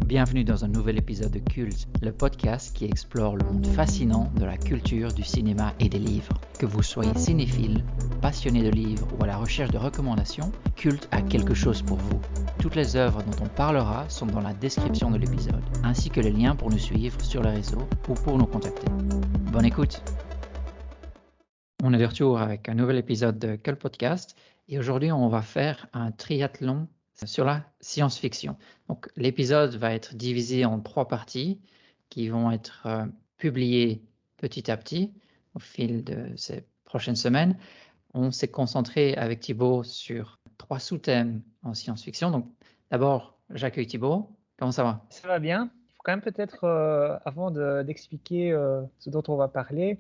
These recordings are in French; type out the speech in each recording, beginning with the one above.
Bienvenue dans un nouvel épisode de Culte, le podcast qui explore le monde fascinant de la culture, du cinéma et des livres. Que vous soyez cinéphile, passionné de livres ou à la recherche de recommandations, Culte a quelque chose pour vous. Toutes les œuvres dont on parlera sont dans la description de l'épisode, ainsi que les liens pour nous suivre sur les réseaux ou pour nous contacter. Bonne écoute! On est de retour avec un nouvel épisode de Culte Podcast et aujourd'hui on va faire un triathlon sur la science-fiction. Donc, l'épisode va être divisé en 3 parties qui vont être publiées petit à petit au fil de ces prochaines semaines. On s'est concentré avec Thibaut sur 3 sous-thèmes en science-fiction. Donc, d'abord, j'accueille Thibaut. Comment ça va? Ça va bien. Il faut quand même peut-être, avant d'expliquer ce dont on va parler,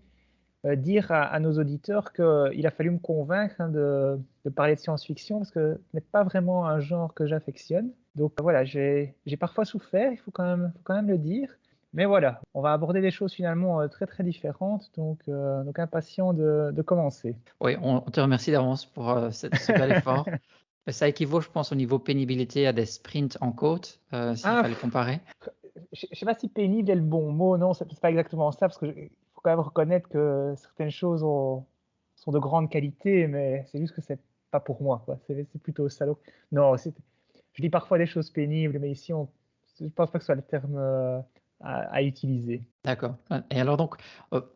dire à nos auditeurs qu'il a fallu me convaincre de parler de science-fiction parce que ce n'est pas vraiment un genre que j'affectionne. Donc voilà, j'ai parfois souffert, il faut quand même le dire. Mais voilà, on va aborder des choses finalement très très différentes, donc impatient de commencer. Oui, on te remercie d'avance pour ce bel effort. Ça équivaut, je pense, au niveau pénibilité à des sprints en côte, s'il fallait comparer. Je ne sais pas si pénible est le bon mot, non, c'est pas exactement ça, parce qu'il faut quand même reconnaître que certaines choses sont de grande qualité, mais c'est juste que c'est pas pour moi, quoi. C'est plutôt ça. Donc, non, je dis parfois des choses pénibles, mais ici, je pense pas que ce soit le terme à utiliser. D'accord. Et alors donc,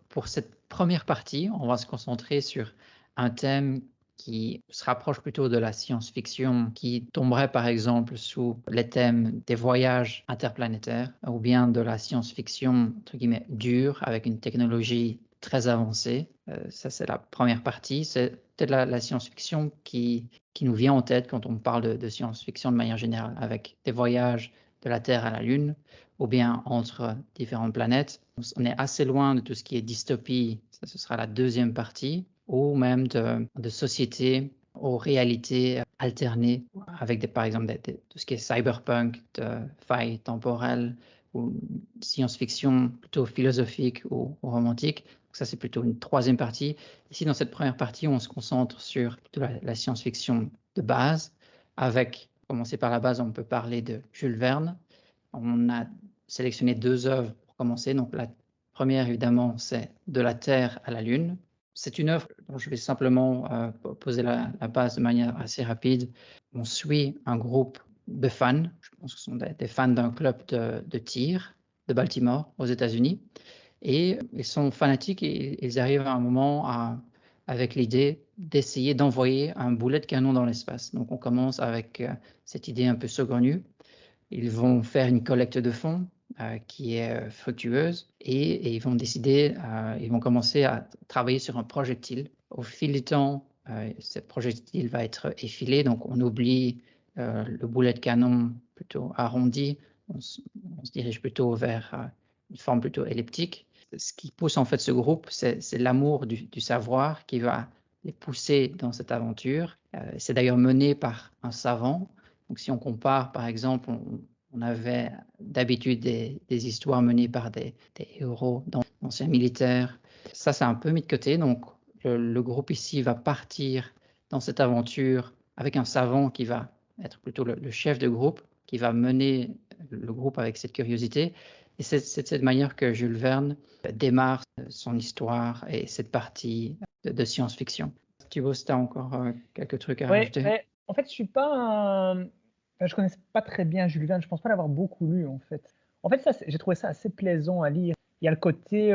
pour cette première partie, on va se concentrer sur un thème qui se rapproche plutôt de la science-fiction, qui tomberait par exemple sous les thèmes des voyages interplanétaires, ou bien de la science-fiction, entre guillemets, dure, avec une technologie très avancée. Ça, c'est la première partie. C'est peut-être la science-fiction qui nous vient en tête quand on parle de science-fiction de manière générale, avec des voyages de la Terre à la Lune, ou bien entre différentes planètes. On est assez loin de tout ce qui est dystopie, ça ce sera la deuxième partie, ou même de sociétés aux réalités alternées, avec par exemple tout ce qui est cyberpunk, de failles temporelles, ou science-fiction plutôt philosophique ou romantique. Donc ça, c'est plutôt une troisième partie. Ici, dans cette première partie, on se concentre sur la science-fiction de base, avec, commencer par la base, on peut parler de Jules Verne. On a sélectionné 2 œuvres pour commencer. Donc la première, évidemment, c'est De la Terre à la Lune. C'est une œuvre dont je vais simplement poser la base de manière assez rapide. On suit un groupe de fans, je pense que ce sont des fans d'un club de tir de Baltimore aux États-Unis. Et ils sont fanatiques et ils arrivent à un moment avec l'idée d'essayer d'envoyer un boulet de canon dans l'espace. Donc on commence avec cette idée un peu saugrenue. Ils vont faire une collecte de fonds qui est fructueuse et ils vont décider, ils vont commencer à travailler sur un projectile. Au fil du temps, ce projectile va être effilé, donc on oublie le boulet de canon plutôt arrondi, on se dirige plutôt vers une forme plutôt elliptique. Ce qui pousse en fait ce groupe, c'est l'amour du savoir qui va les pousser dans cette aventure. C'est d'ailleurs mené par un savant. Donc si on compare, par exemple, on avait d'habitude des histoires menées par des héros d'anciens militaires. Ça, c'est un peu mis de côté. Donc le groupe ici va partir dans cette aventure avec un savant qui va être plutôt le chef de groupe, qui va mener le groupe avec cette curiosité. Et c'est de cette manière que Jules Verne démarre son histoire et cette partie de science-fiction. Thibaut, tu as encore quelques trucs à Ouais, rajouter? en fait, je connais pas très bien Jules Verne, je pense pas l'avoir beaucoup lu en fait. En fait, j'ai trouvé ça assez plaisant à lire. Il y a le côté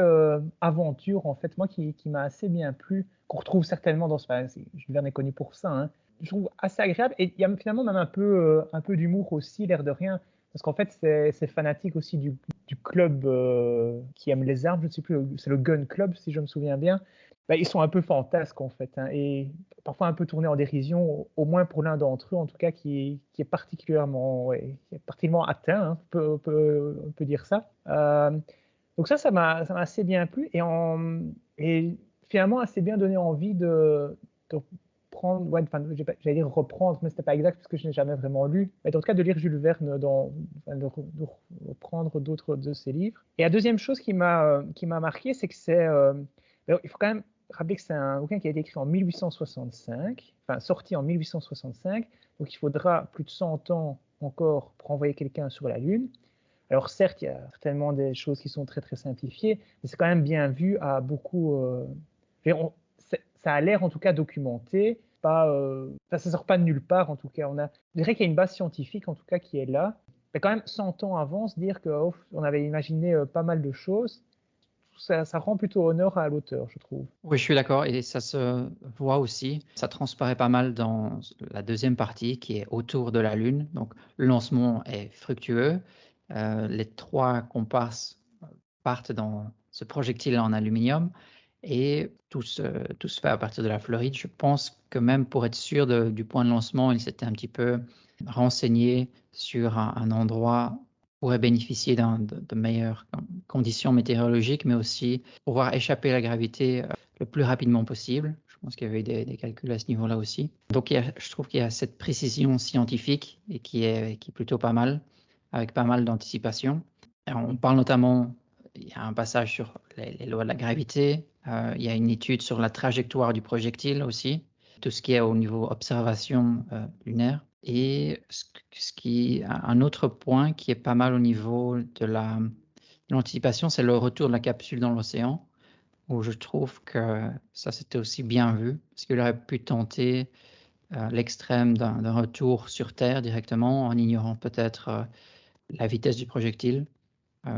aventure, en fait, moi, qui m'a assez bien plu, qu'on retrouve certainement dans Jules Verne est connu pour ça, hein. Je trouve assez agréable, et il y a finalement même un peu d'humour aussi, l'air de rien, parce qu'en fait, c'est fanatique aussi du club qui aime les armes, je ne sais plus, c'est le Gun Club, si je me souviens bien. Ben, ils sont un peu fantasques, en fait, hein, et parfois un peu tournés en dérision, au moins pour l'un d'entre eux, en tout cas, qui est particulièrement, ouais, qui est particulièrement atteint, hein, on peut dire ça. Donc ça m'a assez bien plu et finalement assez bien donné envie de prendre, ouais, enfin, j'allais dire reprendre, mais c'était pas exact parce que je n'ai jamais vraiment lu, mais en tout cas de lire Jules Verne, de reprendre d'autres de ses livres. Et la deuxième chose qui m'a marqué, c'est que il faut quand même rappeler que c'est un bouquin qui a été écrit en 1865, enfin sorti en 1865, donc il faudra plus de 100 ans encore pour envoyer quelqu'un sur la Lune. Alors certes, il y a certainement des choses qui sont très très simplifiées, mais c'est quand même bien vu à beaucoup. Ça a l'air en tout cas documenté. Pas, ça sort pas de nulle part en tout cas. Je dirais qu'il y a une base scientifique en tout cas qui est là. Mais quand même 100 ans avant, se dire qu'on avait imaginé pas mal de choses, ça rend plutôt honneur à l'auteur, je trouve. Oui, je suis d'accord et ça se voit aussi. Ça transparaît pas mal dans la deuxième partie qui est autour de la Lune. Donc, le lancement est fructueux. Les 3 comparses partent dans ce projectile en aluminium et tout se fait à partir de la Floride. Je pense que même pour être sûr du point de lancement, il s'était un petit peu renseigné sur un endroit pourrait bénéficier de meilleures conditions météorologiques, mais aussi pouvoir échapper à la gravité le plus rapidement possible. Je pense qu'il y avait des calculs à ce niveau-là aussi. Donc, je trouve qu'il y a cette précision scientifique et qui est plutôt pas mal, avec pas mal d'anticipation. On parle notamment, il y a un passage sur les lois de la gravité, il y a une étude sur la trajectoire du projectile aussi, tout ce qui est au niveau observation lunaire. Et un autre point qui est pas mal au niveau de l'anticipation, c'est le retour de la capsule dans l'océan, où je trouve que ça c'était aussi bien vu, parce qu'il aurait pu tenter l'extrême d'un retour sur Terre directement, en ignorant peut-être la vitesse du projectile.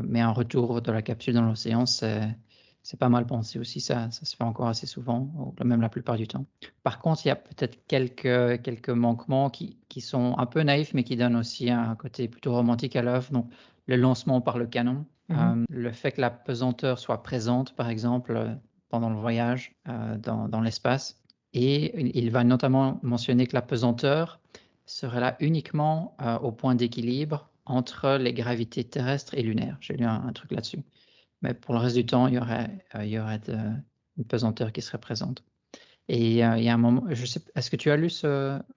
Mais un retour de la capsule dans l'océan, c'est pas mal pensé aussi, ça se fait encore assez souvent, ou même la plupart du temps. Par contre, il y a peut-être quelques manquements qui sont un peu naïfs, mais qui donnent aussi un côté plutôt romantique à l'œuvre. Donc, le lancement par le canon, le fait que la pesanteur soit présente, par exemple, pendant le voyage dans l'espace. Et il va notamment mentionner que la pesanteur serait là uniquement au point d'équilibre entre les gravités terrestres et lunaires. J'ai lu un truc là-dessus. Mais pour le reste du temps, il y aurait une pesanteur qui serait présente. Et il y a un moment, je sais, est-ce que tu as lu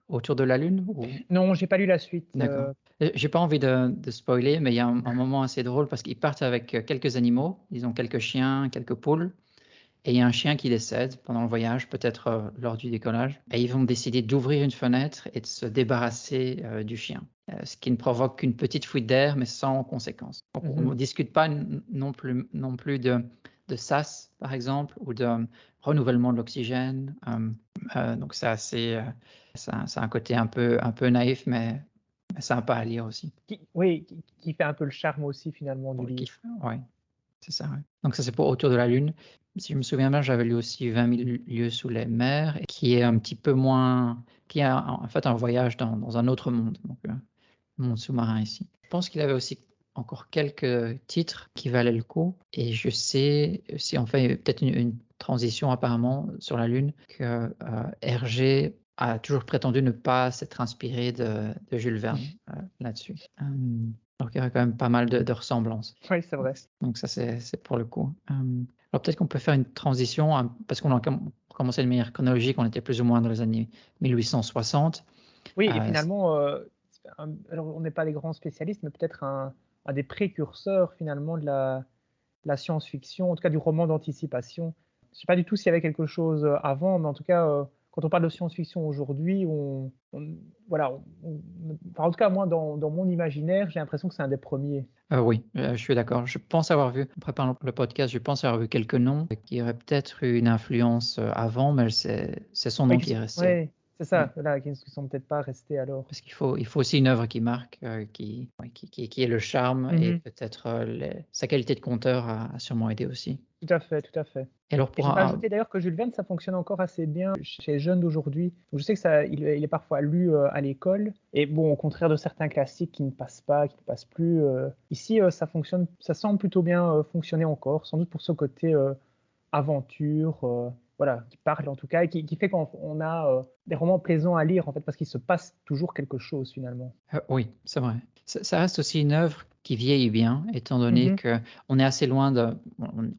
Autour de la Lune ou... Non, j'ai pas lu la suite. D'accord. J'ai pas envie de spoiler, mais il y a un moment assez drôle parce qu'ils partent avec quelques animaux, ils ont quelques chiens, quelques poules, et il y a un chien qui décède pendant le voyage, peut-être lors du décollage, et ils vont décider d'ouvrir une fenêtre et de se débarrasser du chien, ce qui ne provoque qu'une petite fuite d'air, mais sans conséquence. Donc, on ne discute pas non plus de SAS, par exemple, ou de renouvellement de l'oxygène. Donc, c'est un côté un peu naïf, mais sympa à lire aussi. Qui fait un peu le charme aussi finalement du livre. Oui, c'est ça. Ouais. Donc ça c'est pour Autour de la Lune. Si je me souviens bien, j'avais lu aussi 20 000 lieues sous les mers, qui est un petit peu moins, qui a en fait un voyage dans un autre monde, donc monde sous-marin ici. Je pense qu'il avait aussi encore quelques titres qui valaient le coup, et je sais, si on fait peut-être une transition apparemment sur la Lune, que Hergé a toujours prétendu ne pas s'être inspiré de Jules Verne là-dessus. Donc il y aurait quand même pas mal de ressemblances. Oui, c'est vrai. Donc ça c'est pour le coup. Alors peut-être qu'on peut faire une transition, parce qu'on a commencé de manière chronologique, on était plus ou moins dans les années 1860. Oui, et finalement, alors on n'est pas les grands spécialistes, mais peut-être un des précurseurs finalement de la science-fiction, en tout cas du roman d'anticipation. Je ne sais pas du tout s'il y avait quelque chose avant, mais en tout cas, quand on parle de science-fiction aujourd'hui, voilà, enfin, en tout cas moi dans mon imaginaire, j'ai l'impression que c'est un des premiers. Oui, je suis d'accord. Je pense avoir vu, en préparant le podcast, je pense avoir vu quelques noms qui auraient peut-être eu une influence avant, mais c'est son nom qui est resté. Oui, c'est ça, voilà, qui ne sont peut-être pas restés alors. Parce qu'il faut aussi une œuvre qui marque, qui est le charme, et peut-être sa qualité de conteur a sûrement aidé aussi. Tout à fait, tout à fait. Et alors je vais ajouter d'ailleurs que Jules Verne, ça fonctionne encore assez bien chez les jeunes d'aujourd'hui. Je sais que il est parfois lu à l'école. Et bon, au contraire de certains classiques qui ne passent pas, qui ne passent plus, ici, ça fonctionne, ça semble plutôt bien fonctionner encore, sans doute pour ce côté aventure, voilà, qui parle en tout cas, et qui fait qu'on a des romans plaisants à lire, en fait, parce qu'il se passe toujours quelque chose finalement. Oui, c'est vrai. Ça reste aussi une œuvre qui vieillit bien, étant donné qu'on est assez loin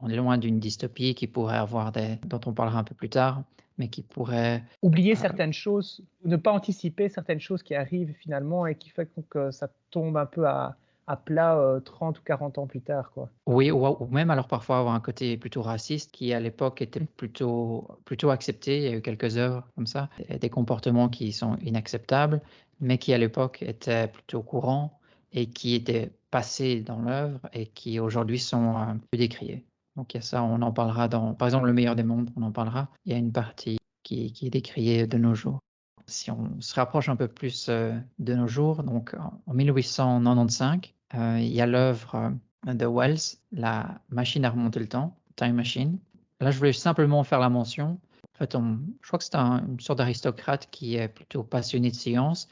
on est loin d'une dystopie qui pourrait avoir dont on parlera un peu plus tard, mais qui pourrait oublier certaines choses, ne pas anticiper certaines choses qui arrivent finalement et qui fait que ça tombe un peu à plat 30 ou 40 ans plus tard, quoi. Oui, ou même alors parfois avoir un côté plutôt raciste qui à l'époque était plutôt accepté. Il y a eu quelques œuvres comme ça, des comportements qui sont inacceptables, mais qui à l'époque étaient plutôt courants et qui étaient passé dans l'œuvre et qui aujourd'hui sont peu décriés. Donc il y a ça, on en parlera par exemple, Le meilleur des mondes, on en parlera. Il y a une partie qui est décriée de nos jours. Si on se rapproche un peu plus de nos jours, donc en 1895, il y a l'œuvre de Wells, La machine à remonter le temps, Time Machine. Là, je voulais simplement faire la mention. En fait, je crois que c'est une sorte d'aristocrate qui est plutôt passionné de science,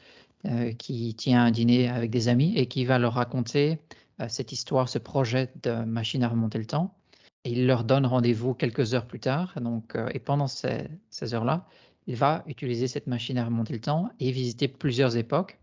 qui tient un dîner avec des amis et qui va leur raconter cette histoire, ce projet de machine à remonter le temps. Et il leur donne rendez-vous quelques heures plus tard. Donc, et pendant ces heures-là, il va utiliser cette machine à remonter le temps et visiter plusieurs époques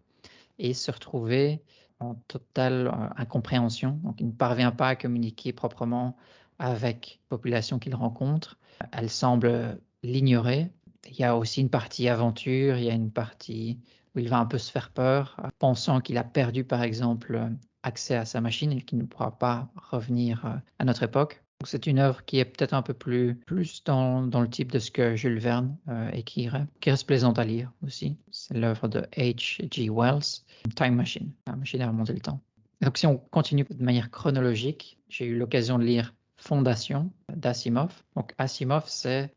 et se retrouver en totale incompréhension. Donc, il ne parvient pas à communiquer proprement avec la population qu'il rencontre. Elle semble l'ignorer. Il y a aussi une partie aventure, il y a une partie où il va un peu se faire peur, pensant qu'il a perdu, par exemple, accès à sa machine et qu'il ne pourra pas revenir à notre époque. Donc, c'est une œuvre qui est peut-être un peu plus dans le type de ce que Jules Verne écrirait, qui reste plaisante à lire aussi. C'est l'œuvre de H.G. Wells, Time Machine, la machine à remonter le temps. Et donc, si on continue de manière chronologique, j'ai eu l'occasion de lire Fondation d'Asimov. Donc Asimov,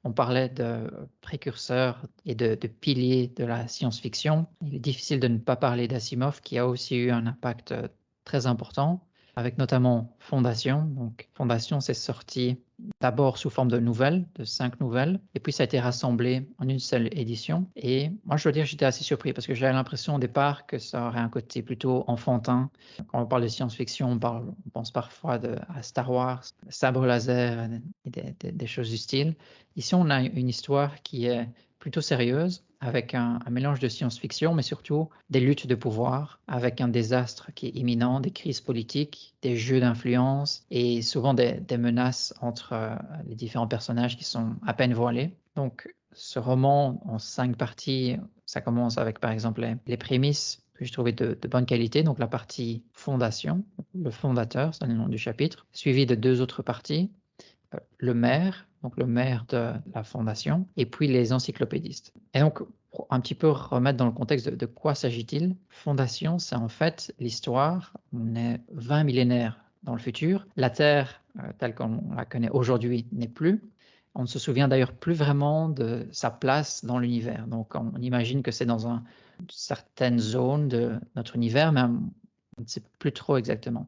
on parlait de précurseur et de pilier de la science-fiction. Il est difficile de ne pas parler d'Asimov, qui a aussi eu un impact très important, avec notamment Fondation. Donc Fondation, c'est sorti d'abord sous forme de nouvelles, de 5 nouvelles, et puis ça a été rassemblé en une seule édition. Et moi, je dois dire, j'étais assez surpris parce que j'avais l'impression au départ que ça aurait un côté plutôt enfantin. Quand on parle de science-fiction, on pense parfois à Star Wars, sabre laser et des choses du style. Ici, on a une histoire qui est plutôt sérieuse, avec un mélange de science-fiction, mais surtout des luttes de pouvoir, avec un désastre qui est imminent, des crises politiques, des jeux d'influence et souvent des menaces entre les différents personnages qui sont à peine voilés. Donc, ce roman en 5 parties, ça commence avec par exemple les prémices que je trouvais de bonne qualité, donc la partie fondation, le fondateur, c'est le nom du chapitre, suivi de 2 autres parties, le maire, donc le maire de la fondation, et puis les encyclopédistes. Et donc, pour un petit peu remettre dans le contexte de quoi s'agit-il, fondation, c'est en fait l'histoire, on est 20 millénaires dans le futur, la Terre, telle qu'on la connaît aujourd'hui, n'est plus. On ne se souvient d'ailleurs plus vraiment de sa place dans l'univers. Donc, on imagine que c'est dans une certaine zone de notre univers, mais on ne sait plus trop exactement.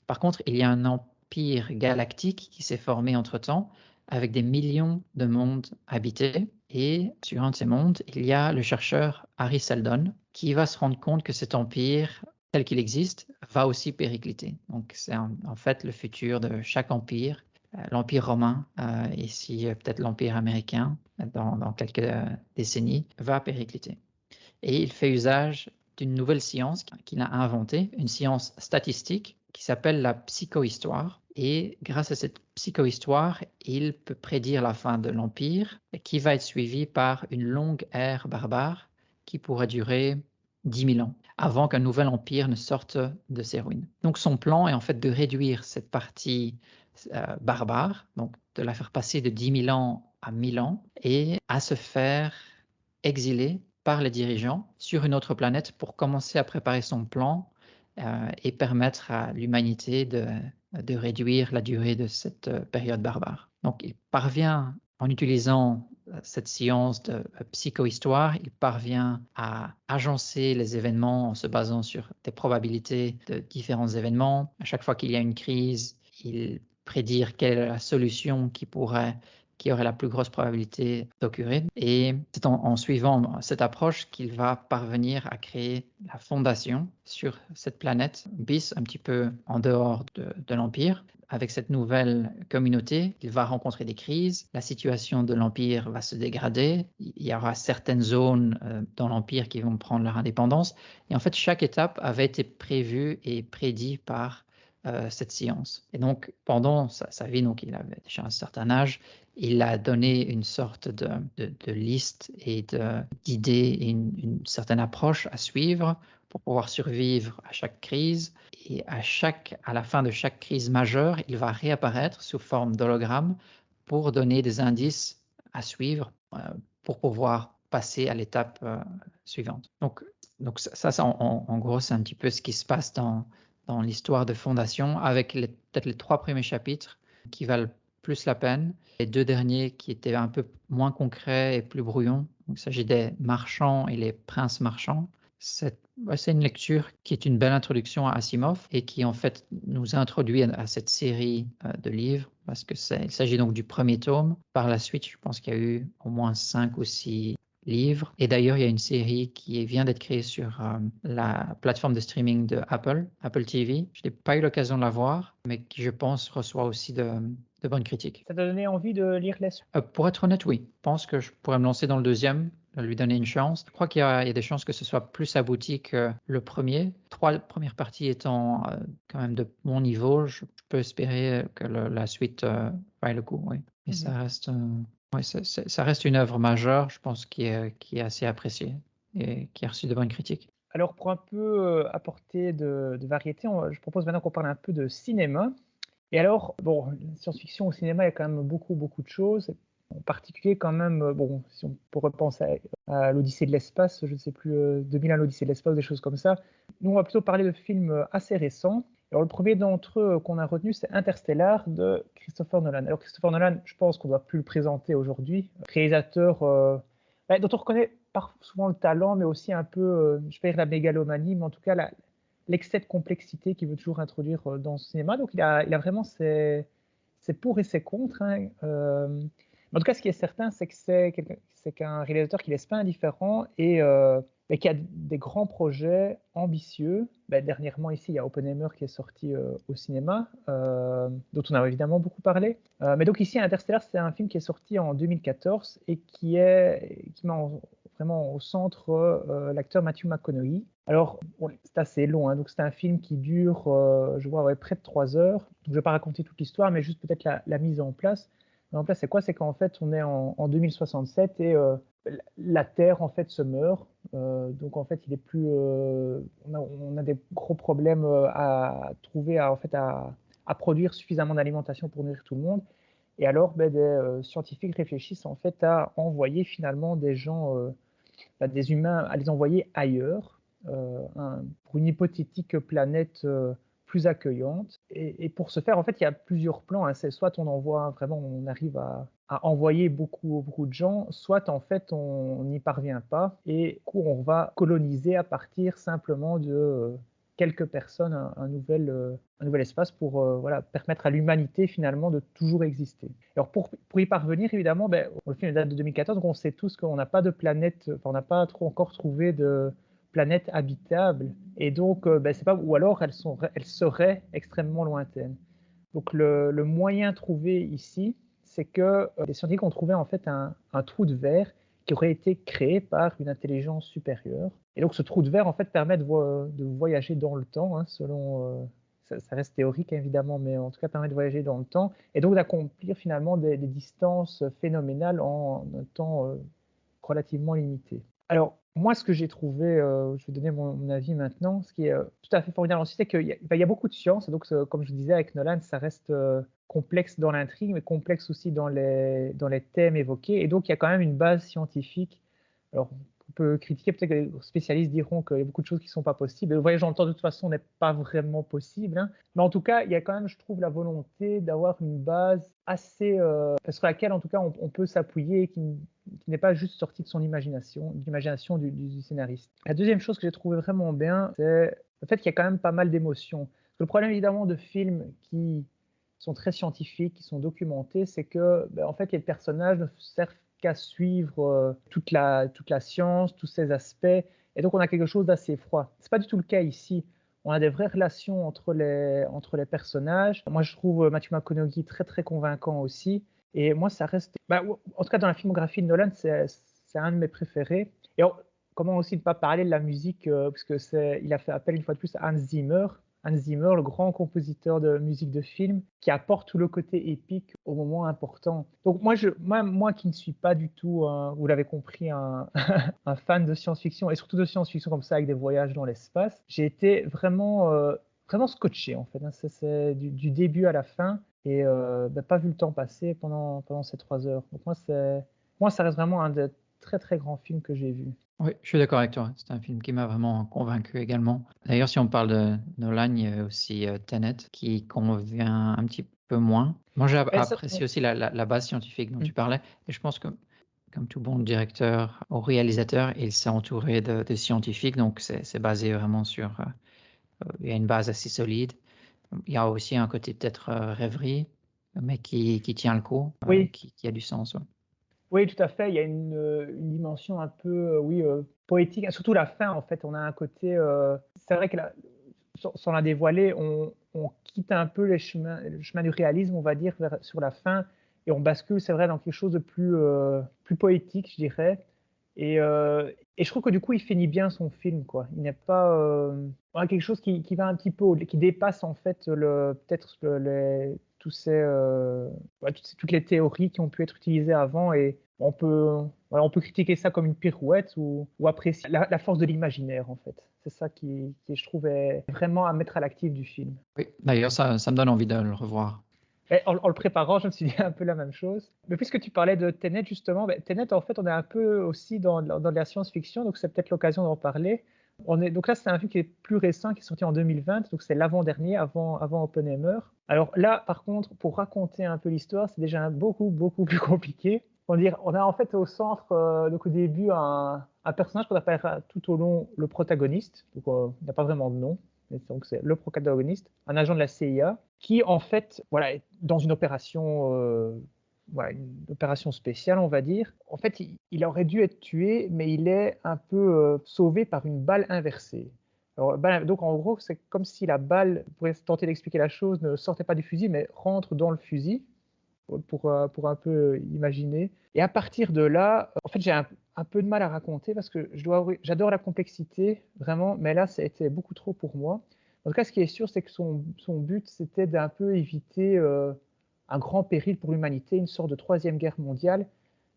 Par contre, il y a un empire galactique qui s'est formé entre-temps, avec des millions de mondes habités. Et sur un de ces mondes, il y a le chercheur Harry Seldon qui va se rendre compte que cet empire, tel qu'il existe, va aussi péricliter. Donc, c'est en fait le futur de chaque empire. L'Empire romain, ici peut-être l'Empire américain, dans quelques décennies, va péricliter. Et il fait usage d'une nouvelle science qu'il a inventée, une science statistique qui s'appelle la psychohistoire. Et grâce à cette psychohistoire, il peut prédire la fin de l'Empire, qui va être suivie par une longue ère barbare qui pourrait durer 10 000 ans, avant qu'un nouvel empire ne sorte de ses ruines. Donc son plan est en fait de réduire cette partie barbare, donc de la faire passer de 10 000 ans à 1000 ans, et à se faire exiler par les dirigeants sur une autre planète pour commencer à préparer son plan et permettre à l'humanité de réduire la durée de cette période barbare. Donc il parvient, en utilisant cette science de psychohistoire, il parvient à agencer les événements en se basant sur des probabilités de différents événements. À chaque fois qu'il y a une crise, il prédire quelle est la solution qui aurait la plus grosse probabilité d'occurrir. Et c'est en suivant cette approche qu'il va parvenir à créer la fondation sur cette planète, bis un petit peu en dehors de l'Empire. Avec cette nouvelle communauté, il va rencontrer des crises, la situation de l'Empire va se dégrader, il y aura certaines zones dans l'Empire qui vont prendre leur indépendance. Et en fait, chaque étape avait été prévue et prédite par cette science. Et donc, pendant sa vie, donc il avait déjà un certain âge, il a donné une sorte de liste et d'idées et une certaine approche à suivre pour pouvoir survivre à chaque crise. Et à la fin de chaque crise majeure, il va réapparaître sous forme d'hologramme pour donner des indices à suivre pour pouvoir passer à l'étape suivante. Donc ça en gros, c'est un petit peu ce qui se passe dans dans l'histoire de Fondation, avec peut-être les 3 premiers chapitres qui valent plus la peine. Les 2 derniers qui étaient un peu moins concrets et plus brouillons. Donc, il s'agit des marchands et les princes marchands. C'est une lecture qui est une belle introduction à Asimov et qui en fait nous introduit à cette série de livres parce que il s'agit donc du premier tome. Par la suite, je pense qu'il y a eu au moins 5 ou 6 livres. Et d'ailleurs, il y a une série qui vient d'être créée sur la plateforme de streaming de Apple TV. Je n'ai pas eu l'occasion de la voir, mais qui, je pense, reçoit aussi de bonnes critiques. Ça t'a donné envie de lire les suites? Pour être honnête, oui. Je pense que je pourrais me lancer dans le deuxième, lui donner une chance. Je crois qu'il y a des chances que ce soit plus abouti que le premier. 3 premières parties étant quand même de mon niveau, je peux espérer que la suite vaille le coup, oui. Mais ça reste... Oui, ça reste une œuvre majeure, je pense, qui est assez appréciée et qui a reçu de bonnes critiques. Alors, pour un peu apporter de variété, je propose maintenant qu'on parle un peu de cinéma. Et alors, bon, science-fiction au cinéma, il y a quand même beaucoup, beaucoup de choses. En particulier, quand même, bon, si on pourrait penser à l'Odyssée de l'espace, je ne sais plus, 2001, l'Odyssée de l'espace, des choses comme ça. Nous, on va plutôt parler de films assez récents. Alors, le premier d'entre eux qu'on a retenu, c'est Interstellar de Christopher Nolan. Alors, Christopher Nolan, je pense qu'on ne doit plus le présenter aujourd'hui. Réalisateur dont on reconnaît souvent le talent, mais aussi un peu, je vais dire la mégalomanie, mais en tout cas l'excès de complexité qu'il veut toujours introduire dans ce cinéma. Donc il a vraiment ses pour et ses contre. Hein. En tout cas, ce qui est certain, c'est que c'est qu'un réalisateur qui ne laisse pas indifférent et qui a des grands projets ambitieux. Dernièrement, ici, il y a Oppenheimer qui est sorti au cinéma, dont on a évidemment beaucoup parlé. Mais donc ici, Interstellar, c'est un film qui est sorti en 2014 et qui met vraiment au centre l'acteur Matthew McConaughey. Alors, bon, c'est assez long, hein, donc c'est un film qui dure, je vois, près de 3 heures. Donc, je ne vais pas raconter toute l'histoire, mais juste peut-être la mise en place. La mise en place, c'est quoi? C'est qu'en fait, on est en 2067 et la Terre, en fait, se meurt. Donc, en fait, il est plus, on a des gros problèmes à trouver, à produire suffisamment d'alimentation pour nourrir tout le monde. Et alors, des scientifiques réfléchissent en fait à envoyer finalement des gens, des humains, à les envoyer ailleurs, pour une hypothétique planète plus accueillante. Et pour ce faire, en fait, il y a plusieurs plans. Hein. C'est soit on envoie vraiment, on arrive à envoyer beaucoup, beaucoup de gens, soit en fait on n'y parvient pas et du coup on va coloniser à partir simplement de quelques personnes un nouvel espace pour permettre à l'humanité finalement de toujours exister. Alors pour y parvenir, évidemment, le film date de 2014, donc on sait tous qu'on n'a pas de planète, on n'a pas trop encore trouvé de planète habitable, et donc c'est pas, ou alors elles seraient extrêmement lointaines. Donc le moyen trouvé ici, c'est que les scientifiques ont trouvé en fait un trou de verre qui aurait été créé par une intelligence supérieure. Et donc ce trou de verre en fait permet de voyager dans le temps, hein, selon ça reste théorique évidemment, mais en tout cas permet de voyager dans le temps et donc d'accomplir finalement des distances phénoménales en un temps relativement limité. Alors moi, ce que j'ai trouvé, je vais donner mon avis maintenant, ce qui est tout à fait formidable aussi, c'est qu'il y a beaucoup de science, et donc comme je disais avec Nolan, ça reste complexe dans l'intrigue, mais complexe aussi dans les thèmes évoqués, et donc il y a quand même une base scientifique. Alors on peut critiquer, peut-être que les spécialistes diront qu'il y a beaucoup de choses qui ne sont pas possibles, le voyage dans le temps de toute façon n'est pas vraiment possible, hein. Mais en tout cas, il y a quand même, je trouve, la volonté d'avoir une base assez, sur laquelle en tout cas on peut s'appuyer, qui n'est pas juste sorti de son imagination, de l'imagination du scénariste. La deuxième chose que j'ai trouvé vraiment bien, c'est le fait qu'il y a quand même pas mal d'émotions. Le problème évidemment de films qui sont très scientifiques, qui sont documentés, c'est que en fait les personnages ne servent qu'à suivre toute la science, tous ces aspects, et donc on a quelque chose d'assez froid. C'est pas du tout le cas ici. On a des vraies relations entre les personnages. Moi, je trouve Matthew McConaughey très très convaincant aussi. Et moi, ça reste, en tout cas dans la filmographie de Nolan, c'est un de mes préférés. Et comment aussi ne pas parler de la musique, puisque il a fait appel une fois de plus à Hans Zimmer. Hans Zimmer, le grand compositeur de musique de film, qui apporte tout le côté épique au moment important. Donc moi qui ne suis pas du tout, vous l'avez compris, un fan de science-fiction, et surtout de science-fiction comme ça, avec des voyages dans l'espace, j'ai été vraiment, vraiment scotché en fait. Hein. C'est du début à la fin, et pas vu le temps passer pendant ces 3 heures. Donc moi, ça reste vraiment un des très très grands films que j'ai vu. Oui, je suis d'accord avec toi. C'est un film qui m'a vraiment convaincu également. D'ailleurs, si on parle de Nolan, il y a aussi Tenet qui convient un petit peu moins. Moi, j'ai Et ça, apprécié aussi la base scientifique dont mm. tu parlais. Et je pense que, comme tout bon directeur ou réalisateur, il s'est entouré de scientifiques. Donc, c'est basé vraiment sur... il y a une base assez solide. Il y a aussi un côté peut-être rêverie, mais qui tient le coup, Oui, qui a du sens. Ouais. oui, tout à fait. Il y a une dimension un peu, oui, poétique. Surtout la fin, en fait. On a un côté. C'est vrai que sans la dévoiler, on quitte un peu le chemin du réalisme, on va dire, sur la fin, et on bascule, c'est vrai, dans quelque chose de plus poétique, je dirais. Et je trouve que du coup, il finit bien son film, quoi. Il n'est pas voilà, quelque chose qui va un petit peu, qui dépasse en fait peut-être tous ces, ouais, toutes les théories qui ont pu être utilisées avant, et voilà, on peut critiquer ça comme une pirouette ou apprécier la force de l'imaginaire, en fait. C'est ça qui, je trouve, est vraiment à mettre à l'actif du film. Oui, d'ailleurs, ça me donne envie de le revoir. Et en le préparant, je me suis dit un peu la même chose. Mais puisque tu parlais de Tenet, justement, ben, Tenet, en fait, on est un peu aussi dans la science-fiction, donc c'est peut-être l'occasion d'en parler. Donc là, c'est un film qui est plus récent, qui est sorti en 2020, donc c'est l'avant-dernier, avant Oppenheimer. Alors là, par contre, pour raconter un peu l'histoire, c'est déjà beaucoup, beaucoup plus compliqué. On a en fait au centre, donc au début, un personnage qu'on appellera tout au long le protagoniste. Donc il n'a pas vraiment de nom. Donc c'est le protagoniste, un agent de la CIA, qui en fait, voilà, est dans une opération, voilà, une opération spéciale, on va dire. En fait, il aurait dû être tué, mais il est un peu sauvé par une balle inversée. Alors, donc en gros, c'est comme si la balle, pour tenter d'expliquer la chose, ne sortait pas du fusil, mais rentre dans le fusil pour un peu imaginer. Et à partir de là, en fait, j'ai un peu de mal à raconter parce que j'adore la complexité, vraiment, mais là, ça a été beaucoup trop pour moi. En tout cas, ce qui est sûr, c'est que son but, c'était d'un peu éviter un grand péril pour l'humanité, une sorte de troisième guerre mondiale,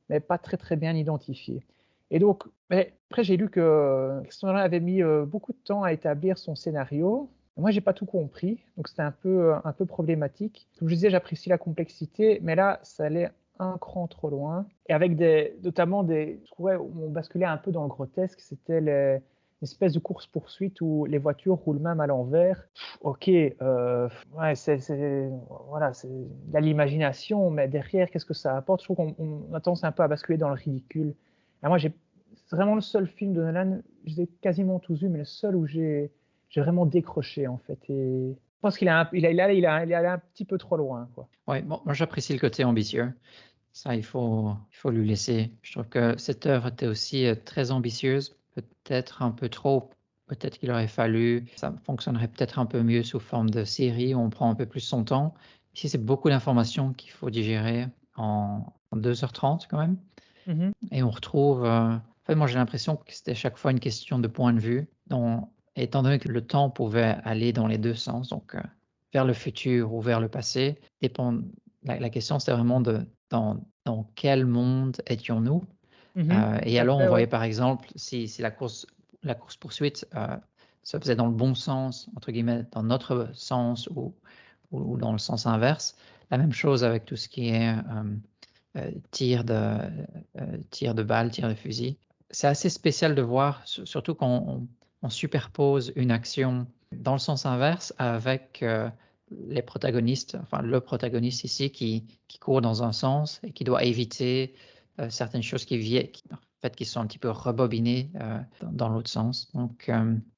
mais pas très très bien identifiée. Et donc, mais après, j'ai lu que Christopher Nolan avait mis beaucoup de temps à établir son scénario. Moi, j'ai pas tout compris, donc c'était un peu problématique. Comme je disais, j'apprécie la complexité, mais là, ça allait un cran trop loin. Et avec notamment je trouvais, où on basculait un peu dans le grotesque, c'était une espèce de course-poursuite où les voitures roulent même à l'envers. Ok, ouais, voilà, il y a l'imagination, mais derrière, qu'est-ce que ça apporte? Je trouve qu'on a tendance un peu à basculer dans le ridicule. Et moi, c'est vraiment le seul film de Nolan, je les ai quasiment tous vus, mais le seul où j'ai vraiment décroché, en fait. Et je pense il est allé un petit peu trop loin, quoi. Ouais, bon, moi j'apprécie le côté ambitieux. Ça, il faut lui laisser. Je trouve que cette œuvre était aussi très ambitieuse, peut-être un peu trop. Peut-être qu'il aurait fallu, ça fonctionnerait peut-être un peu mieux sous forme de série où on prend un peu plus son temps. Ici, c'est beaucoup d'informations qu'il faut digérer en 2h30 quand même. Mhm. Et on retrouve. En fait, moi, j'ai l'impression que c'était chaque fois une question de point de vue. Étant donné que le temps pouvait aller dans les deux sens, donc vers le futur ou vers le passé, la question, c'était vraiment dans quel monde étions-nous? Mhm. Et Tout à alors, on fait, voyait ouais. par exemple si la course-poursuite se faisait dans le bon sens, entre guillemets, dans notre sens ou dans le sens inverse. La même chose avec tout ce qui est tir de balles, tir de fusil. C'est assez spécial de voir, surtout quand on superpose une action dans le sens inverse avec les protagonistes, enfin le protagoniste ici qui court dans un sens et qui doit éviter certaines choses en fait, qui sont un petit peu rebobinées dans l'autre sens. Donc,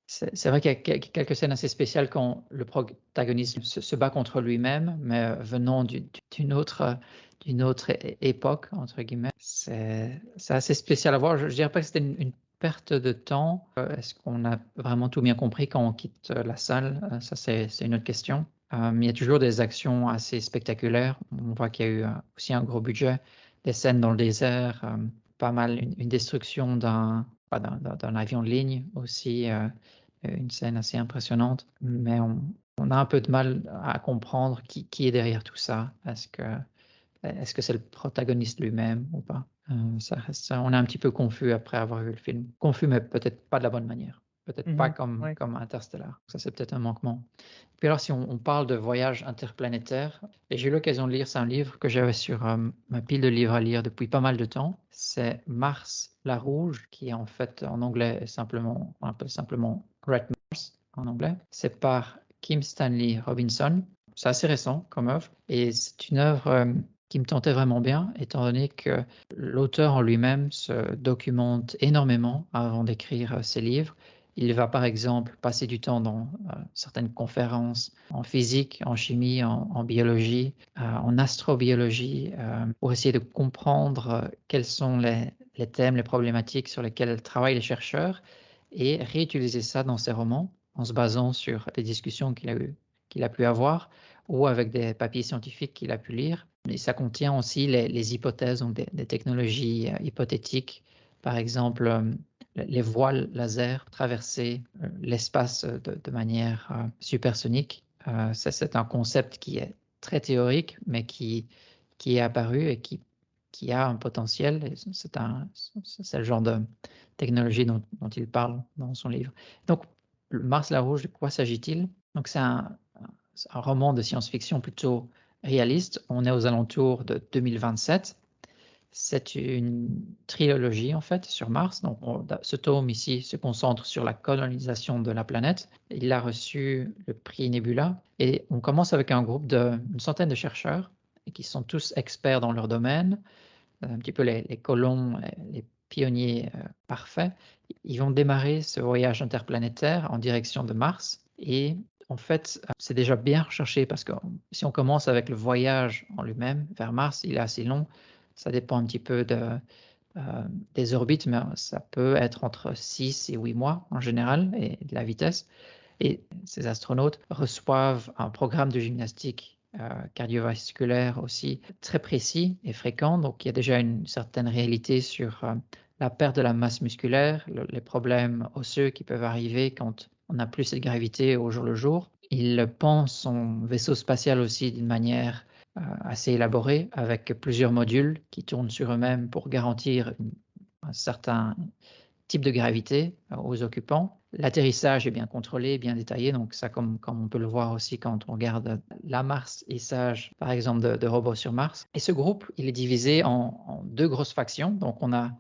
c'est vrai qu'il y a quelques scènes assez spéciales quand le protagoniste se bat contre lui-même, mais venant d'une autre époque, entre guillemets. C'est assez spécial à voir. Je dirais pas que c'était une perte de temps. Est-ce qu'on a vraiment tout bien compris quand on quitte la salle? Ça, c'est une autre question. Mais il y a toujours des actions assez spectaculaires. On voit qu'il y a eu aussi un gros budget, des scènes dans le désert, pas mal, une destruction d'un avion de ligne aussi, une scène assez impressionnante. Mais on a un peu de mal à comprendre qui est derrière tout ça. Est-ce que c'est le protagoniste lui-même ou pas? On est un petit peu confus après avoir vu le film. Confus, mais peut-être pas de la bonne manière. peut-être pas Ouais. comme Interstellar. Ça, c'est peut-être un manquement. Puis alors, si on parle de voyage interplanétaire, et j'ai eu l'occasion de lire, c'est un livre que j'avais sur ma pile de livres à lire depuis pas mal de temps. C'est Mars la Rouge, qui est en fait en anglais simplement, on appelle simplement Red Mars en anglais. C'est par Kim Stanley Robinson. C'est assez récent comme œuvre, et c'est une œuvre qui me tentait vraiment bien, étant donné que l'auteur en lui-même se documente énormément avant d'écrire ses livres. Il va par exemple passer du temps dans certaines conférences en physique, en chimie, en biologie, en astrobiologie, pour essayer de comprendre quels sont les thèmes, les problématiques sur lesquels travaillent les chercheurs et réutiliser ça dans ses romans en se basant sur des discussions qu'il a pu avoir ou avec des papiers scientifiques qu'il a pu lire. Et ça contient aussi les hypothèses, donc des technologies hypothétiques, par exemple les voiles laser traverser l'espace de manière supersonique. Ça, c'est un concept qui est très théorique, mais qui est apparu et qui a un potentiel. C'est le genre de technologie dont il parle dans son livre. Donc, Mars la Rouge, de quoi s'agit-il? Donc, c'est un roman de science-fiction plutôt réaliste. On est aux alentours de 2027. C'est une trilogie en fait sur Mars. Donc, ce tome ici se concentre sur la colonisation de la planète. Il a reçu le prix Nebula et on commence avec un groupe d'une centaine de chercheurs qui sont tous experts dans leur domaine, un petit peu les colons, les pionniers parfaits. Ils vont démarrer ce voyage interplanétaire en direction de Mars et en fait, c'est déjà bien recherché parce que si on commence avec le voyage en lui-même vers Mars, il est assez long. Ça dépend un petit peu des orbites, mais ça peut être entre 6 et 8 mois en général, et de la vitesse. Et ces astronautes reçoivent un programme de gymnastique cardiovasculaire aussi très précis et fréquent. Donc, il y a déjà une certaine réalité sur la perte de la masse musculaire, les problèmes osseux qui peuvent arriver quand on n'a plus cette gravité au jour le jour. Il pense son vaisseau spatial aussi d'une manière assez élaborée, avec plusieurs modules qui tournent sur eux-mêmes pour garantir un certain type de gravité aux occupants. L'atterrissage est bien contrôlé, bien détaillé, donc ça comme on peut le voir aussi quand on regarde la Mars-issage, par exemple, de robots sur Mars. Et ce groupe, il est divisé en deux grosses factions. Donc on a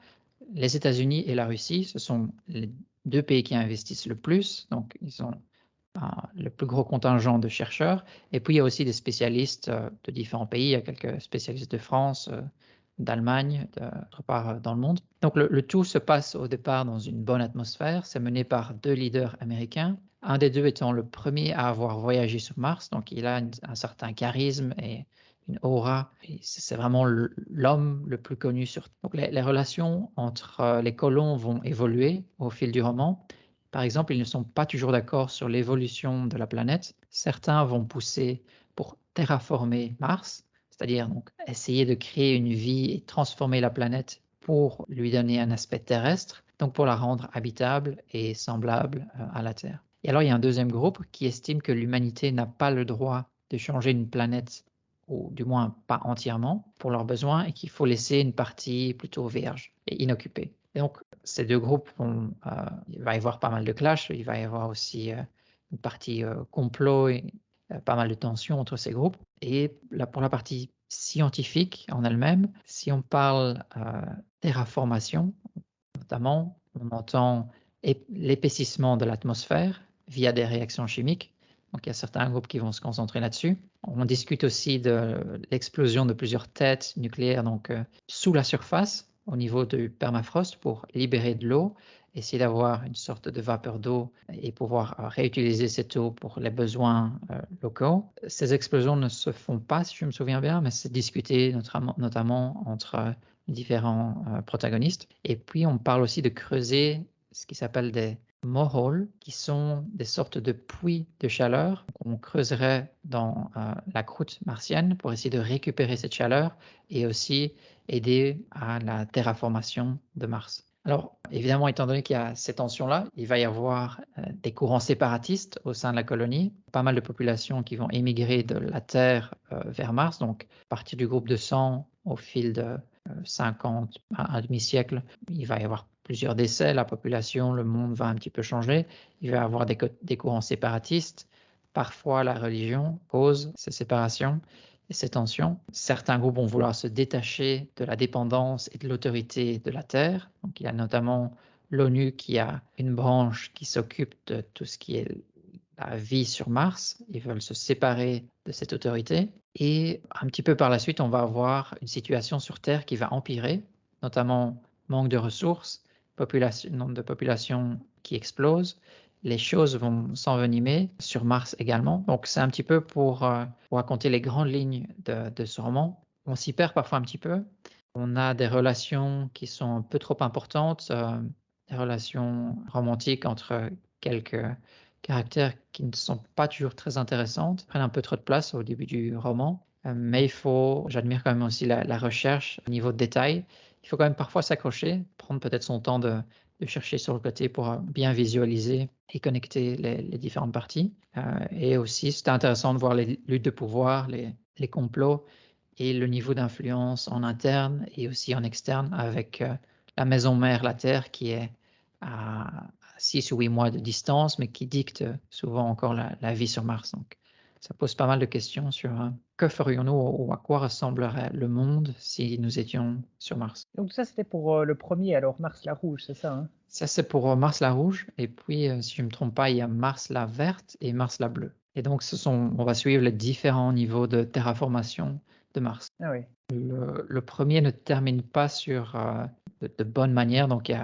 les États-Unis et la Russie, ce sont les deux pays qui investissent le plus, donc ils ont le plus gros contingent de chercheurs. Et puis il y a aussi des spécialistes de différents pays, il y a quelques spécialistes de France, d'Allemagne, d'autre part dans le monde. Donc le tout se passe au départ dans une bonne atmosphère. C'est mené par deux leaders américains. Un des deux étant le premier à avoir voyagé sur Mars. Donc il a un certain charisme et une aura. Et c'est vraiment l'homme le plus connu sur Terre. Donc les relations entre les colons vont évoluer au fil du roman. Par exemple, ils ne sont pas toujours d'accord sur l'évolution de la planète. Certains vont pousser pour terraformer Mars, c'est-à-dire donc essayer de créer une vie et transformer la planète pour lui donner un aspect terrestre, donc pour la rendre habitable et semblable à la Terre. Et alors il y a un deuxième groupe qui estime que l'humanité n'a pas le droit de changer une planète, ou du moins pas entièrement, pour leurs besoins, et qu'il faut laisser une partie plutôt vierge et inoccupée. Et donc ces deux groupes il va y avoir pas mal de clashs, il va y avoir aussi une partie complot et pas mal de tensions entre ces groupes. Et là, pour la partie scientifique en elle-même, si on parle terraformation, notamment, on entend l'épaississement de l'atmosphère via des réactions chimiques. Donc, il y a certains groupes qui vont se concentrer là-dessus. On discute aussi de l'explosion de plusieurs têtes nucléaires donc, sous la surface, au niveau du permafrost, pour libérer de l'eau, essayer d'avoir une sorte de vapeur d'eau et pouvoir réutiliser cette eau pour les besoins locaux. Ces explosions ne se font pas, si je me souviens bien, mais c'est discuté notamment entre différents protagonistes. Et puis, on parle aussi de creuser ce qui s'appelle des moreholes, qui sont des sortes de puits de chaleur qu'on creuserait dans la croûte martienne pour essayer de récupérer cette chaleur et aussi aider à la terraformation de Mars. Alors, évidemment, étant donné qu'il y a ces tensions-là, il va y avoir des courants séparatistes au sein de la colonie, pas mal de populations qui vont émigrer de la Terre vers Mars, donc à partir du groupe de 100 au fil de 50 à un demi-siècle, il va y avoir plusieurs décès, la population, le monde va un petit peu changer. Il va y avoir des courants séparatistes. Parfois, la religion cause ces séparations et ces tensions. Certains groupes vont vouloir se détacher de la dépendance et de l'autorité de la Terre. Donc, il y a notamment l'ONU qui a une branche qui s'occupe de tout ce qui est la vie sur Mars. Ils veulent se séparer de cette autorité. Et un petit peu par la suite, on va avoir une situation sur Terre qui va empirer, notamment manque de ressources, nombre de population qui explose. Les choses vont s'envenimer sur Mars également. Donc c'est un petit peu pour raconter les grandes lignes de ce roman. On s'y perd parfois un petit peu. On a des relations qui sont un peu trop importantes, des relations romantiques entre quelques caractères qui ne sont pas toujours très intéressantes, prennent un peu trop de place au début du roman. Mais j'admire quand même aussi la recherche au niveau de détail. Il faut quand même parfois s'accrocher, prendre peut-être son temps de chercher sur le côté pour bien visualiser et connecter les différentes parties. Et aussi, c'était intéressant de voir les luttes de pouvoir, les complots et le niveau d'influence en interne et aussi en externe avec la maison mère, la Terre, qui est à 6 ou 8 mois de distance, mais qui dicte souvent encore la vie sur Mars. Donc, ça pose pas mal de questions sur que ferions-nous ou à quoi ressemblerait le monde si nous étions sur Mars. Donc ça, c'était pour le premier, alors Mars la rouge, c'est ça, hein? Ça, c'est pour Mars la rouge. Et puis, si je ne me trompe pas, il y a Mars la verte et Mars la bleue. Et donc, on va suivre les différents niveaux de terraformation de Mars. Ah oui. Le premier ne termine pas sur de bonne manière, donc il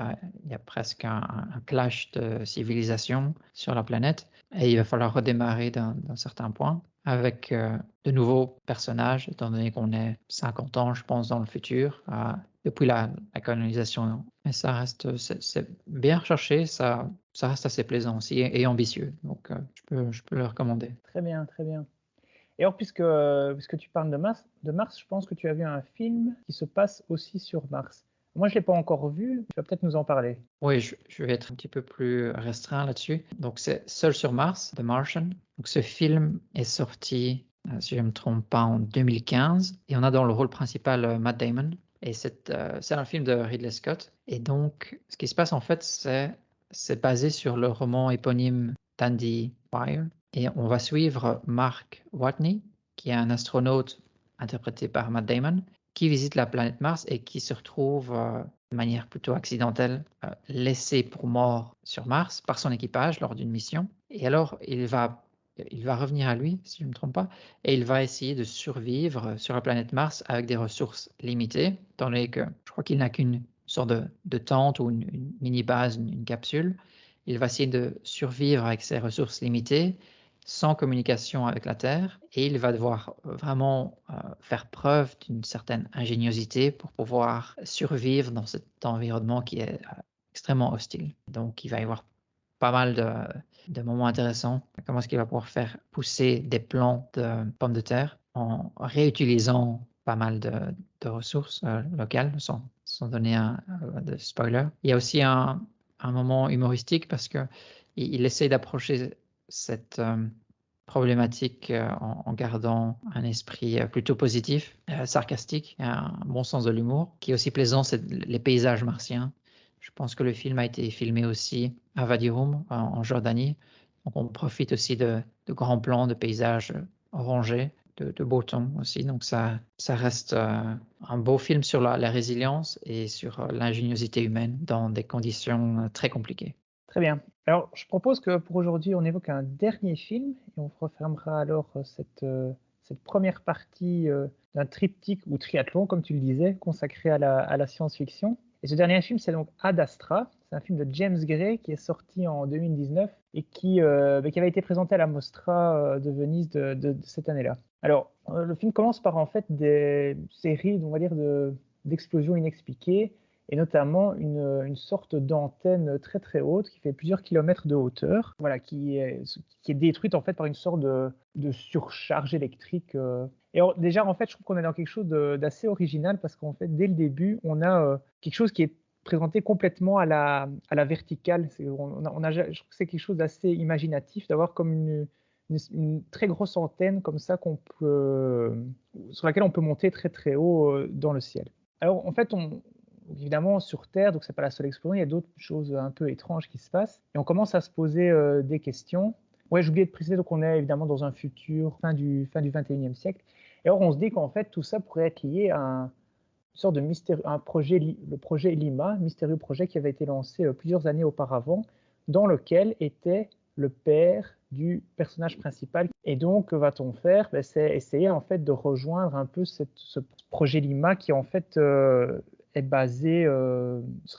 y a presque un clash de civilisation sur la planète et il va falloir redémarrer d'un certain point avec de nouveaux personnages, étant donné qu'on est 50 ans, je pense, dans le futur, depuis la colonisation. Mais ça reste, c'est bien recherché, ça reste assez plaisant aussi et ambitieux, donc je peux le recommander. Très bien, très bien. Et alors, puisque tu parles de Mars, je pense que tu as vu un film qui se passe aussi sur Mars. Moi, je ne l'ai pas encore vu, tu vas peut-être nous en parler. Oui, je vais être un petit peu plus restreint là-dessus. Donc, c'est Seul sur Mars, The Martian. Donc, ce film est sorti, si je ne me trompe pas, en 2015. Et on a dans le rôle principal Matt Damon. Et c'est un film de Ridley Scott. Et donc, ce qui se passe en fait, c'est basé sur le roman éponyme d'Andy Weir. Et on va suivre Mark Watney, qui est un astronaute interprété par Matt Damon, qui visite la planète Mars et qui se retrouve de manière plutôt accidentelle laissé pour mort sur Mars par son équipage lors d'une mission. Et alors, il va revenir à lui, si je ne me trompe pas, et il va essayer de survivre sur la planète Mars avec des ressources limitées, étant donné que je crois qu'il n'a qu'une sorte de tente ou une mini-base, une capsule. Il va essayer de survivre avec ses ressources limitées, sans communication avec la Terre, et il va devoir vraiment faire preuve d'une certaine ingéniosité pour pouvoir survivre dans cet environnement qui est extrêmement hostile. Donc il va y avoir pas mal de moments intéressants. Comment est-ce qu'il va pouvoir faire pousser des plants de pommes de terre en réutilisant pas mal de ressources locales, sans donner de spoiler. Il y a aussi un moment humoristique parce que il essaie d'approcher cette problématique en gardant un esprit plutôt positif, sarcastique, un bon sens de l'humour. Qui est aussi plaisant, c'est les paysages martiens. Je pense que le film a été filmé aussi à Vadirum, en Jordanie. Donc on profite aussi de grands plans, de paysages orangés, de beau temps aussi. Donc ça reste un beau film sur la résilience et sur l'ingéniosité humaine dans des conditions très compliquées. Très bien. Alors, je propose que pour aujourd'hui, on évoque un dernier film et on refermera alors cette première partie d'un triptyque ou triathlon, comme tu le disais, consacré à la science-fiction. Et ce dernier film, c'est donc Ad Astra. C'est un film de James Gray qui est sorti en 2019 et qui avait été présenté à la Mostra de Venise de cette année-là. Alors, le film commence par en fait des séries, on va dire, d'explosions inexpliquées, et notamment une sorte d'antenne très très haute qui fait plusieurs kilomètres de hauteur, voilà, qui est détruite en fait par une sorte de surcharge électrique. Et alors, déjà en fait, je trouve qu'on est dans quelque chose d'assez original parce qu'en fait, dès le début, on a quelque chose qui est présenté complètement à la verticale. Je trouve que c'est quelque chose d'assez imaginatif d'avoir comme une très grosse antenne comme ça sur laquelle on peut monter très très haut dans le ciel. Alors en fait, Donc, évidemment, sur Terre, donc c'est pas la seule explosion, il y a d'autres choses un peu étranges qui se passent. Et on commence à se poser des questions. Ouais, j'ai oublié de préciser, donc on est évidemment dans un futur, fin du 21e siècle. Et alors on se dit qu'en fait, tout ça pourrait être lié à une sorte de un projet, le projet Lima, mystérieux projet qui avait été lancé plusieurs années auparavant, dans lequel était le père du personnage principal. Et donc, que va-t-on faire? Ben, c'est essayer en fait de rejoindre un peu ce projet Lima qui en fait serait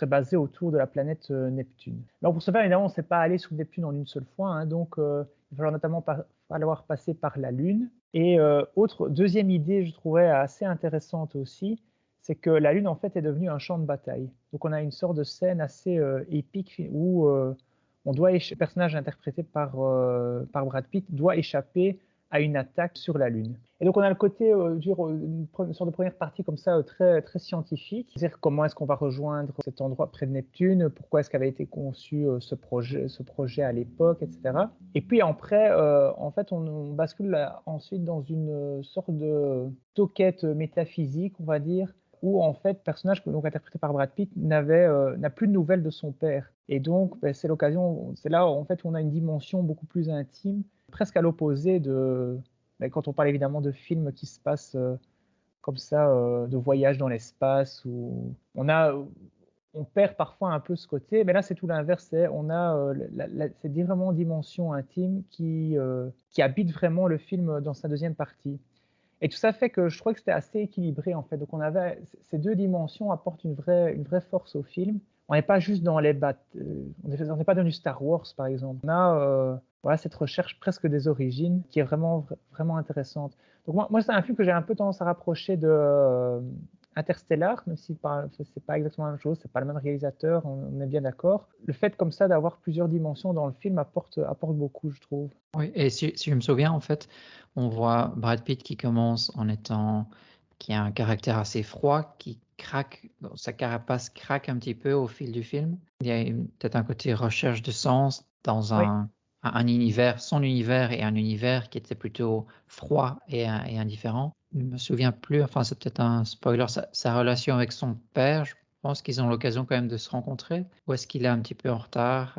basé autour de la planète Neptune. Alors pour ce faire, évidemment, on ne s'est pas allé sous Neptune en une seule fois, hein, donc il va falloir notamment falloir passer par la Lune. Et deuxième idée, je trouvais assez intéressante aussi, c'est que la Lune en fait est devenue un champ de bataille. Donc on a une sorte de scène assez épique où le personnage interprété par Brad Pitt doit échapper à une attaque sur la Lune. Et donc on a le côté, une sorte de première partie comme ça, très, très scientifique, c'est-à-dire comment est-ce qu'on va rejoindre cet endroit près de Neptune, pourquoi est-ce qu'avait été conçu ce projet à l'époque, etc. Et puis après, en fait, on bascule ensuite dans une sorte de toquette métaphysique, on va dire, où en fait, le personnage donc interprété par Brad Pitt n'a plus de nouvelles de son père. Et donc, ben, c'est là en fait où on a une dimension beaucoup plus intime, presque à l'opposé de, ben, quand on parle évidemment de films qui se passent comme ça, de voyage dans l'espace, où on perd parfois un peu ce côté, mais là c'est tout l'inverse, on a cette vraiment dimension intime qui habite vraiment le film dans sa deuxième partie. Et tout ça fait que je trouvais que c'était assez équilibré en fait. Donc on avait ces deux dimensions apportent une vraie force au film. On n'est pas juste dans les on n'est pas dans du Star Wars par exemple. On a voilà, cette recherche presque des origines qui est vraiment intéressante. Donc moi c'est un film que j'ai un peu tendance à rapprocher de Interstellar, même si c'est pas exactement la même chose, c'est pas le même réalisateur, on est bien d'accord. Le fait comme ça d'avoir plusieurs dimensions dans le film apporte beaucoup, je trouve. Oui, et si je me souviens, en fait, on voit Brad Pitt qui a un caractère assez froid, qui craque, sa carapace craque un petit peu au fil du film. Il y a peut-être un côté recherche de sens dans Oui. un univers, son univers et un univers qui était plutôt froid et indifférent. Je me souviens plus, enfin c'est peut-être un spoiler, sa relation avec son père, je pense qu'ils ont l'occasion quand même de se rencontrer. Ou est-ce qu'il est un petit peu en retard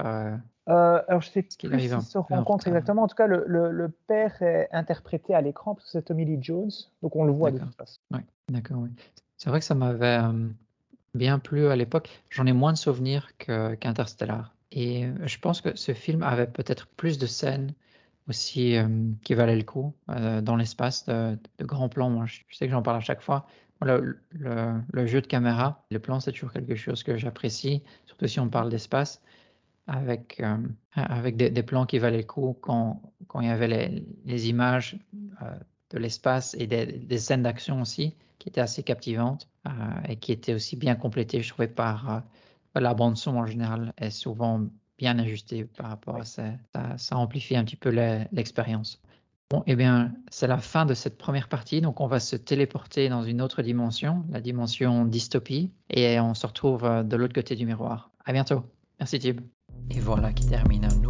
alors, je ne sais Est-ce qu'il plus arrive s'ils un se peu en rencontrent retard? exactement. En tout cas, le père est interprété à l'écran parce que c'est Tommy Lee Jones, donc on le voit de D'accord. toute façon. Oui, d'accord, oui. C'est vrai que ça m'avait bien plu à l'époque. J'en ai moins de souvenirs qu'Interstellar. Et je pense que ce film avait peut-être plus de scènes aussi qui valaient le coup dans l'espace, de grands plans. Moi, je sais que j'en parle à chaque fois. Voilà, le jeu de caméra, le plan, c'est toujours quelque chose que j'apprécie, surtout si on parle d'espace, avec des plans qui valaient le coup quand il y avait les images de l'espace et des scènes d'action aussi, qui étaient assez captivantes et qui étaient aussi bien complétées, je trouvais, par la bande son en général, est souvent bien ajustée par rapport Oui. à ça. Ça amplifie un petit peu l'expérience. Bon, eh bien, c'est la fin de cette première partie, donc on va se téléporter dans une autre dimension, la dimension dystopie, et on se retrouve de l'autre côté du miroir. À bientôt. Merci Thib. Et voilà qui termine un